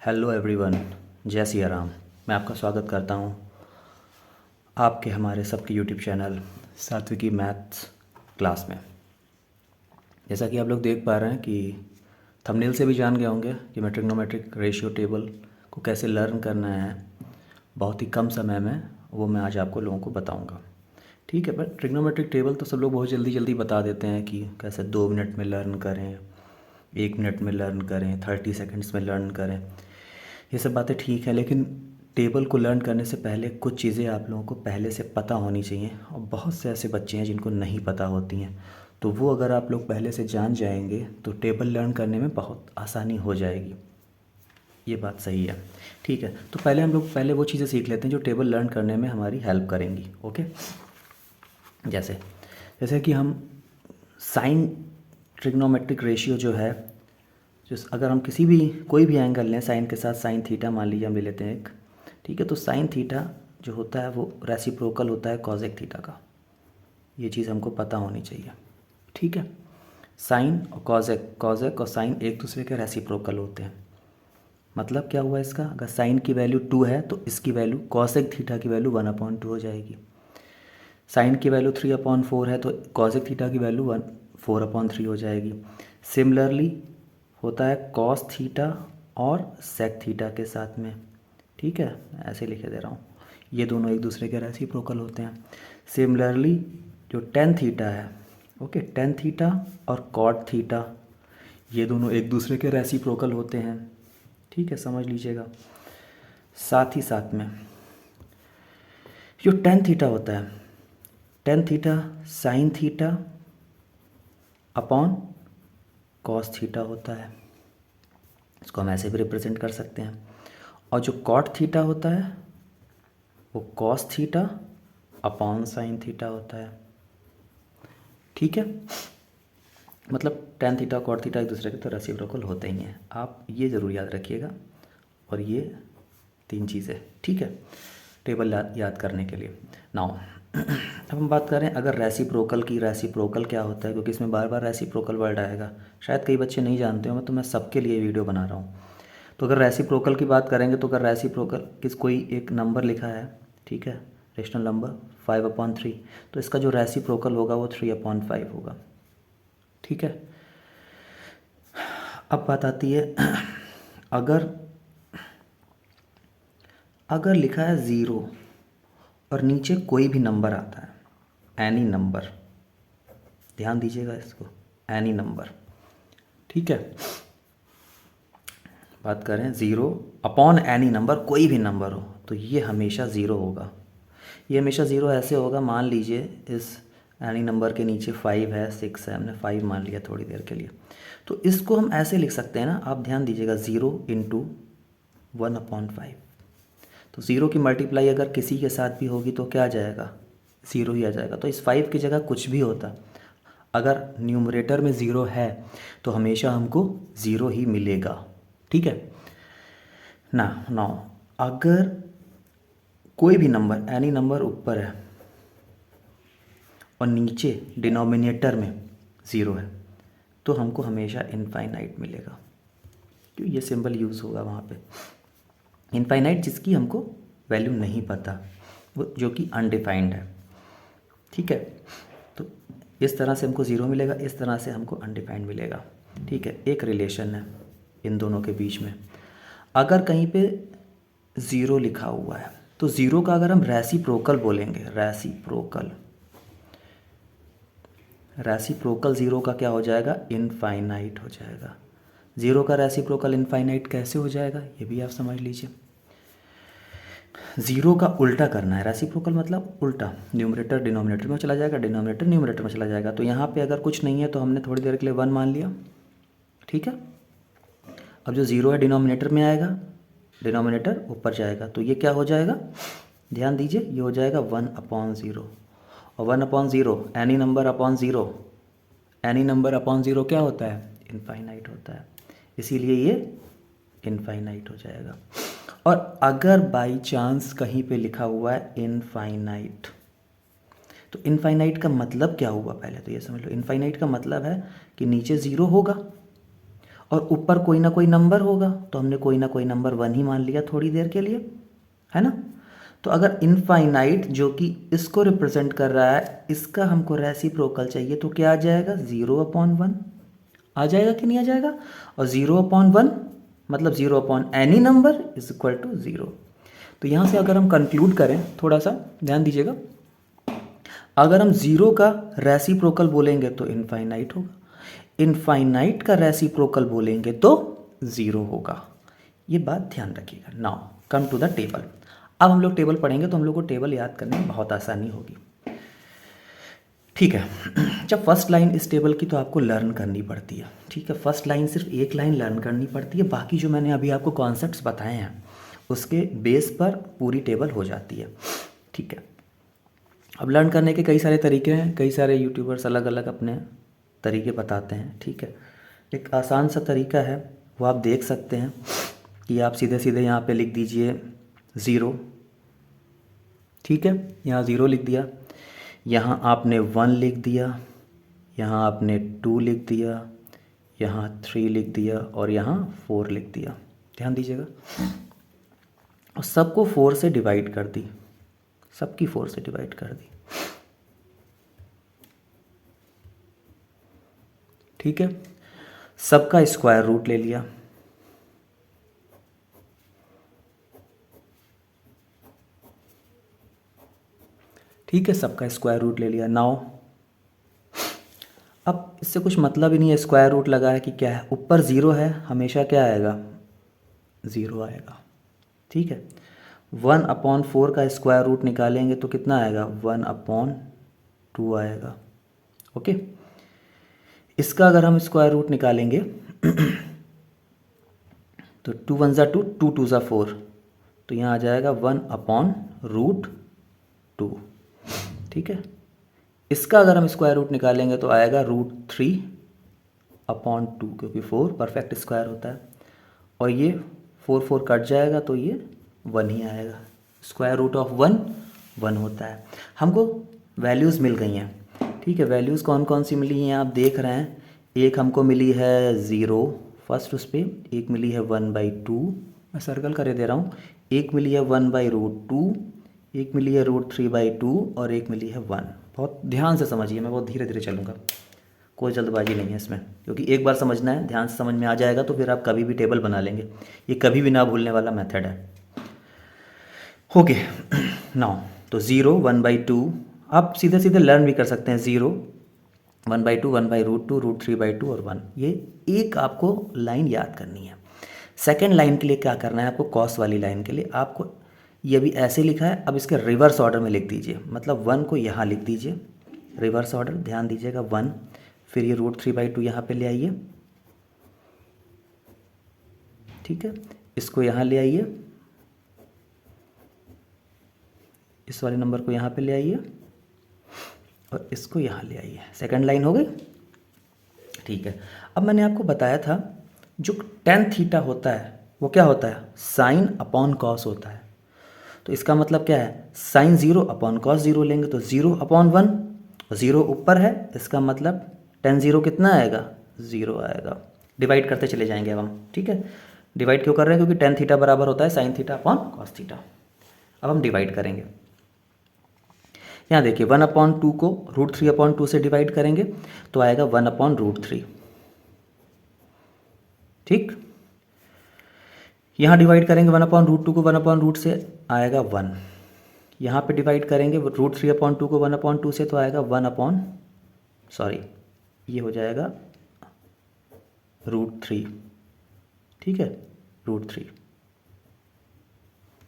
Hello everyone, जय सिया राम। मैं आपका स्वागत करता हूँ आपके हमारे सबके यूट्यूब चैनल सात्विकी मैथ्स क्लास में। जैसा कि आप लोग देख पा रहे हैं कि थंबनेल से भी जान गए होंगे कि मैं ट्रिग्नोमेट्रिक रेशियो टेबल को कैसे लर्न करना है बहुत ही कम समय में, वो मैं आज आपको लोगों को बताऊँगा। ठीक है, पर ट्रिग्नोमेट्रिक टेबल तो सब लोग बहुत जल्दी जल्दी बता देते हैं कि कैसे 2 मिनट में लर्न करें, 1 मिनट में लर्न करें, 30 सेकेंड्स में लर्न करें। ये सब बातें ठीक है, लेकिन टेबल को लर्न करने से पहले कुछ चीज़ें आप लोगों को पहले से पता होनी चाहिए। और बहुत से ऐसे बच्चे हैं जिनको नहीं पता होती हैं, तो वो अगर आप लोग पहले से जान जाएंगे तो टेबल लर्न करने में बहुत आसानी हो जाएगी। ये बात सही है। ठीक है, तो पहले हम लोग वो चीज़ें सीख लेते हैं जो टेबल लर्न करने में हमारी हेल्प करेंगी। ओके, जैसे जैसे कि हम साइन ट्रिग्नोमेट्रिक रेशियो जो है, अगर हम कोई भी एंगल लें साइन के साथ, साइन थीटा मान लीजिए हम ले लेते हैं एक। ठीक है, तो साइन थीटा जो होता है वो रेसिप्रोकल होता है कॉसेक थीटा का। ये चीज़ हमको पता होनी चाहिए। ठीक है, साइन और कॉसेक और साइन एक दूसरे के रेसिप्रोकल होते हैं। मतलब क्या हुआ इसका, अगर साइन की वैल्यू 2 है तो इसकी वैल्यू कॉसेक थीटा की वैल्यू 1/2 हो जाएगी। साइन की वैल्यू 3/4 है तो कॉसेक थीटा की वैल्यू 4/3 हो जाएगी। सिमिलरली होता है कॉस थीटा और सेक थीटा के साथ में। ठीक है, ऐसे लिखे दे रहा हूँ, ये दोनों एक दूसरे के रेसिप्रोकल होते हैं। सिमिलरली जो टेन थीटा है, ओके, टेन थीटा और कॉट थीटा, ये दोनों एक दूसरे के रेसिप्रोकल होते हैं। ठीक है, समझ लीजिएगा। साथ ही साथ में जो टेन थीटा होता है, tan theta sine theta upon cos theta होता है। इसको हम ऐसे भी रिप्रेजेंट कर सकते हैं। और जो कॉट थीटा होता है वो cos theta upon sine theta होता है। ठीक है, मतलब टेन थीटा कॉट थीटा एक दूसरे के तो रेसिप्रोकल होते ही हैं। आप ये ज़रूर याद रखिएगा, और ये 3 चीज़ें। ठीक है, टेबल याद करने के लिए। नाउ अब हम बात करें अगर रेसिप्रोकल की। रेसिप्रोकल क्या होता है, क्योंकि इसमें बार बार रेसिप्रोकल वर्ड आएगा, शायद कई बच्चे नहीं जानते हो, तो मैं सबके लिए वीडियो बना रहा हूँ। तो अगर रेसिप्रोकल की बात करेंगे तो अगर रेसिप्रोकल कोई एक नंबर लिखा है, ठीक है, रेशनल नंबर 5/3, तो इसका जो रेसिप्रोकल होगा वो 3/5 होगा। ठीक है, अब बात आती है अगर अगर लिखा है 0 और नीचे कोई भी नंबर आता है, एनी नंबर, ध्यान दीजिएगा इसको, एनी नंबर। ठीक है, बात करें 0 अपॉन एनी नंबर, कोई भी नंबर हो, तो ये हमेशा 0 होगा। ये हमेशा 0 ऐसे होगा, मान लीजिए इस एनी नंबर के नीचे 5 है, 6 है, हमने 5 मान लिया थोड़ी देर के लिए, तो इसको हम ऐसे लिख सकते हैं ना, आप ध्यान दीजिएगा, 0 × 1/5। तो 0 की मल्टीप्लाई अगर किसी के साथ भी होगी तो क्या आ जाएगा, 0 ही आ जाएगा। तो इस 5 की जगह कुछ भी होता, अगर न्यूमरेटर में 0 है तो हमेशा हमको 0 ही मिलेगा। ठीक है ना। अगर कोई भी नंबर, एनी नंबर ऊपर है और नीचे डिनोमिनेटर में 0 है, तो हमको हमेशा इनफाइनाइट मिलेगा, क्यों, ये सिंबल यूज़ होगा वहाँ पे। इनफाइनाइट जिसकी हमको वैल्यू नहीं पता, वो जो कि अनडिफाइंड है। ठीक है, तो इस तरह से हमको 0 मिलेगा, इस तरह से हमको अनडिफाइंड मिलेगा। ठीक है, एक रिलेशन है इन दोनों के बीच में। अगर कहीं पे 0 लिखा हुआ है तो 0 का अगर हम रेसिप्रोकल बोलेंगे, रेसिप्रोकल 0 का क्या हो जाएगा, इनफाइनाइट हो जाएगा। 0 का रेसिप्रोकल इनफाइनाइट कैसे हो जाएगा, ये भी आप समझ लीजिए। 0 का उल्टा करना है, रेसिप्रोकल मतलब उल्टा, न्यूमरेटर डिनोमिनेटर में चला जाएगा, डिनोमिनेटर न्यूमरेटर में चला जाएगा। तो यहाँ पे अगर कुछ नहीं है तो हमने थोड़ी देर के लिए 1 मान लिया। ठीक है, अब जो 0 है डिनोमिनेटर में आएगा, डिनोमिनेटर ऊपर जाएगा, तो ये क्या हो जाएगा, ध्यान दीजिए, ये हो जाएगा 1/0। और 1/0 any number upon 0, any number upon 0 क्या होता है, इनफाइनाइट होता है, इसीलिए ये इनफाइनाइट हो जाएगा। और अगर बाई चांस कहीं पे लिखा हुआ है इनफाइनाइट, तो इनफाइनाइट का मतलब क्या हुआ, पहले तो ये समझ लो। इनफाइनाइट का मतलब है कि नीचे 0 होगा और ऊपर कोई ना कोई नंबर होगा, तो हमने कोई ना कोई नंबर 1 ही मान लिया थोड़ी देर के लिए, है ना। तो अगर इनफाइनाइट जो कि इसको रिप्रेजेंट कर रहा है, इसका हमको रेसिप्रोकल चाहिए, तो क्या आ जाएगा, 0/1 आ जाएगा कि नहीं आ जाएगा। और 0/1 मतलब 0/any number is equal to 0। तो यहाँ से अगर हम कंक्लूड करें, थोड़ा सा ध्यान दीजिएगा, अगर हम 0 का रेसिप्रोकल बोलेंगे तो इनफाइनाइट होगा, इनफाइनाइट का रेसिप्रोकल बोलेंगे तो 0 होगा। ये बात ध्यान रखिएगा। Now come to the table. अब हम लोग टेबल पढ़ेंगे तो हम लोग को टेबल याद करने में बहुत आसानी होगी, ठीक है। जब फर्स्ट लाइन इस टेबल की तो आपको लर्न करनी पड़ती है, ठीक है। फर्स्ट लाइन सिर्फ एक लाइन लर्न करनी पड़ती है, बाकी जो मैंने अभी आपको कॉन्सेप्ट्स बताए हैं उसके बेस पर पूरी टेबल हो जाती है, ठीक है। अब लर्न करने के कई सारे तरीके हैं, कई सारे यूट्यूबर्स अलग अलग अपने तरीके बताते हैं, ठीक है। एक आसान सा तरीका है, वो आप देख सकते हैं कि आप सीधे सीधे यहाँ पे लिख दीजिए 0, ठीक है। यहाँ 0 लिख दिया, यहाँ आपने 1 लिख दिया, यहाँ आपने 2 लिख दिया, यहाँ 3 लिख दिया और यहाँ 4 लिख दिया। ध्यान दीजिएगा, और सबको 4 से डिवाइड कर दी, सबकी 4 से डिवाइड कर दी, ठीक है। सबका स्क्वायर रूट ले लिया, ठीक है, सबका स्क्वायर रूट ले लिया। नाउ अब इससे कुछ मतलब ही नहीं है स्क्वायर रूट लगा है कि क्या है, ऊपर 0 है, हमेशा क्या आएगा, 0 आएगा, ठीक है। 1/4 का स्क्वायर रूट निकालेंगे तो कितना आएगा, 1/2 आएगा, ओके। इसका अगर हम स्क्वायर रूट निकालेंगे तो 2 1 ज़ा 2, 2 2 ज़ा 4, तो यहाँ आ जाएगा 1/√2, ठीक है। इसका अगर हम स्क्वायर रूट निकालेंगे तो आएगा √3/2, क्योंकि 4 परफेक्ट स्क्वायर होता है, और ये 4 4 कट जाएगा तो ये 1 ही आएगा। स्क्वायर रूट ऑफ 1 1 होता है। हमको वैल्यूज़ मिल गई हैं, ठीक है। वैल्यूज़ कौन कौन सी मिली हैं आप देख रहे हैं, एक हमको मिली है 0 फर्स्ट उस पर, एक मिली है 1/2, मैं सर्कल करे दे रहा हूँ, एक मिली है 1/√2, एक मिली है √3/2 और एक मिली है 1। बहुत ध्यान से समझिए, मैं बहुत धीरे धीरे चलूँगा, कोई जल्दबाजी नहीं है इसमें, क्योंकि एक बार समझना है, ध्यान से समझ में आ जाएगा तो फिर आप कभी भी टेबल बना लेंगे। ये कभी भी ना भूलने वाला मेथड है, ओके। नाउ तो 0 1/2 आप सीधे सीधे लर्न भी कर सकते हैं, 0 1/2 1/√2 √3/2 और 1। ये एक आपको लाइन याद करनी है। सेकेंड लाइन के लिए क्या करना है आपको, कॉस वाली लाइन के लिए आपको ये भी ऐसे लिखा है, अब इसके रिवर्स ऑर्डर में लिख दीजिए, मतलब 1 को यहाँ लिख दीजिए, रिवर्स ऑर्डर, ध्यान दीजिएगा 1, फिर ये √3/2 यहाँ पे ले आइए, ठीक है। इसको यहाँ ले आइए, इस वाले नंबर को यहाँ पे ले आइए और इसको यहाँ ले आइए। सेकंड लाइन हो गई, ठीक है। अब मैंने आपको बताया था जो tan थीटा होता है वो क्या होता है, sin/cos होता है। तो इसका मतलब क्या है, sin 0/cos 0 लेंगे तो 0/1, 0 ऊपर है, इसका मतलब tan 0 कितना आएगा, 0 आएगा। डिवाइड करते चले जाएंगे अब हम, ठीक है। डिवाइड क्यों कर रहे हैं, क्योंकि tan थीटा बराबर होता है sin थीटा/cos थीटा। अब हम डिवाइड करेंगे, यहाँ देखिए 1/2 को √3/2 से डिवाइड करेंगे तो आएगा 1/√3, ठीक। यहाँ डिवाइड करेंगे 1/√2 को 1/√2 से आएगा 1, यहाँ पे डिवाइड करेंगे √3/2 को 1/2 से तो आएगा ये हो जाएगा √3, ठीक है, √3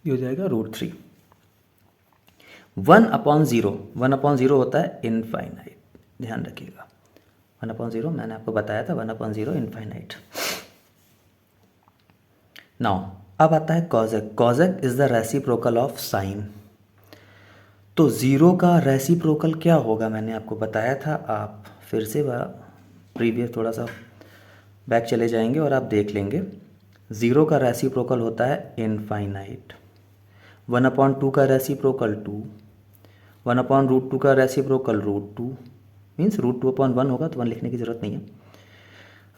ये हो जाएगा √3। 1/0 होता है इनफाइनाइट, ध्यान रखिएगा 1/0 मैंने आपको बताया था, 1/0 इनफाइनाइट। नाउ अब आता है cosec. Cosec is the reciprocal of sine. तो 0 का रेसिप्रोकल क्या होगा मैंने आपको बताया था, आप फिर से प्रीवियस थोड़ा सा बैक चले जाएंगे और आप देख लेंगे। 0 का रेसिप्रोकल होता है इनफाइनाइट, 1/2 का रेसिप्रोकल 2, 1/√2 का रेसिप्रोकल √2, मीन्स √2/1 होगा तो 1 लिखने की ज़रूरत नहीं है।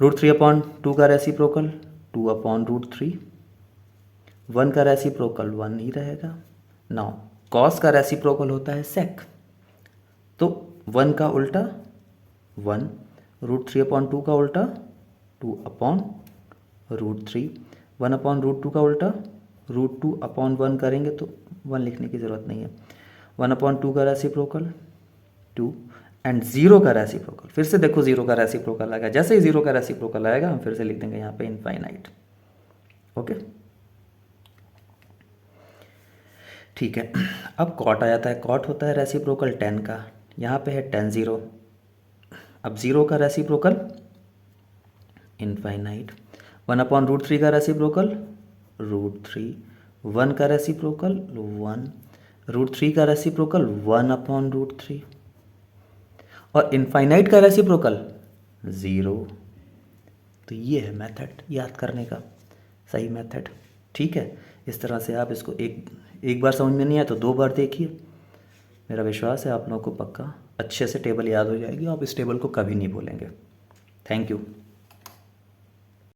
√3/2 का रेसिप्रोकल 2/√3, 1 का रेसिप्रोकल 1 ही रहेगा। नाउ कॉस का रेसिप्रोकल होता है सेक, तो 1 का उल्टा 1, √3/2 का उल्टा 2/√3, 1/√2 का उल्टा √2/1 करेंगे तो 1 लिखने की ज़रूरत नहीं है। 1/2 का रेसिप्रोकल 2 एंड 0 का रेसिप्रोकल, फिर से देखो 0 का रेसिप्रोकल आएगा, जैसे ही 0 का रेसिप्रोकल आएगा हम फिर से लिख देंगे यहाँ पे इनफाइनाइट। ओके, ठीक है। अब कॉट आ जाता है, कॉट होता है रेसिप्रोकल 10 का, यहाँ पे है 10 0। अब 0 का रेसिप्रोकल इनफाइनाइट, 1/√3 का रेसिप्रोकल √3, 1 का रेसिप्रोकल 1, √3 का रेसिप्रोकल 1/√3 और इनफाइनाइट का रेसिप्रोकल 0। तो ये है मेथड याद करने का, सही मेथड। ठीक है, इस तरह से आप इसको एक बार समझ में नहीं आया तो 2 बार देखिए। मेरा विश्वास है आप लोगों को पक्का अच्छे से टेबल याद हो जाएगी, आप इस टेबल को कभी नहीं भूलेंगे। Thank you.